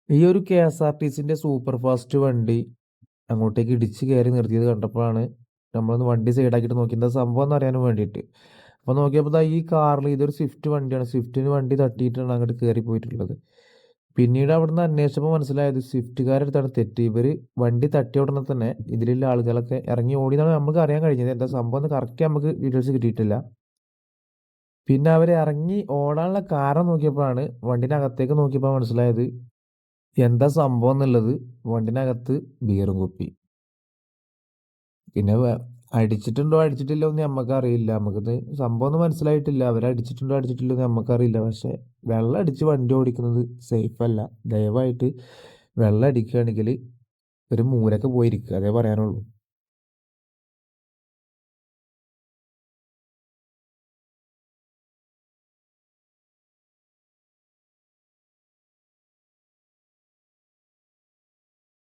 ഈ ഒരു കെ.എസ്.ആർ.ടി.സിന്റെ super fast വണ്ടി അങ്ങോട്ടേക്ക് ഇടിച്ച് കയറി നിർത്തിയത് കണ്ടപ്പോഴാണ് നമ്മളൊന്ന് വണ്ടി സൈഡാക്കിയിട്ട് നോക്കി എന്താ സംഭവം എന്ന് അറിയാനും വേണ്ടിയിട്ട്. അപ്പോൾ നോക്കിയപ്പോൾ ദാ ഈ കാറിൽ ഇതൊരു സ്വിഫ്റ്റ് വണ്ടിയാണ്. സ്വിഫ്റ്റിന് വണ്ടി തട്ടിയിട്ടാണ് അങ്ങോട്ട് കയറി പോയിട്ടുള്ളത്. പിന്നീട് അവിടുന്ന് അന്വേഷിച്ചപ്പോൾ മനസ്സിലായത് സ്വിഫ്റ്റുകാരെടുത്താണ് തെറ്റ്. ഇവര് വണ്ടി തട്ടിയ ഉടനെ തന്നെ ഇതിലുള്ള ആളുകളൊക്കെ ഇറങ്ങി ഓടിയെന്നാണ് നമുക്ക് അറിയാൻ കഴിഞ്ഞത്. എന്താ സംഭവം എന്ന് കറക്റ്റ് നമുക്ക് ഡീറ്റെയിൽസ് കിട്ടിയിട്ടില്ല. പിന്നെ അവർ ഇറങ്ങി ഓടാനുള്ള കാരണം നോക്കിയപ്പോഴാണ് വണ്ടിൻ്റെ അകത്തേക്ക് നോക്കിയപ്പോൾ മനസ്സിലായത് എന്താ സംഭവം എന്നുള്ളത്. വണ്ടിനകത്ത് ബിയറും കുപ്പി. പിന്നെ അടിച്ചിട്ടുണ്ടോ അടിച്ചിട്ടില്ലോ എന്ന് നമ്മക്കറിയില്ല. നമുക്കിത് സംഭവം ഒന്നും മനസ്സിലായിട്ടില്ല. അവരടിച്ചിട്ടുണ്ടോ അടിച്ചിട്ടില്ലോ എന്ന് നമ്മക്കറിയില്ല. പക്ഷെ വെള്ളം അടിച്ച് വണ്ടി ഓടിക്കുന്നത് സേഫ് അല്ല. ദയവായിട്ട് വെള്ളം അടിക്കുകയാണെങ്കിൽ ഒരു മൂലക്ക് പോയിരിക്കുക. അതേ പറയാനുള്ളൂ.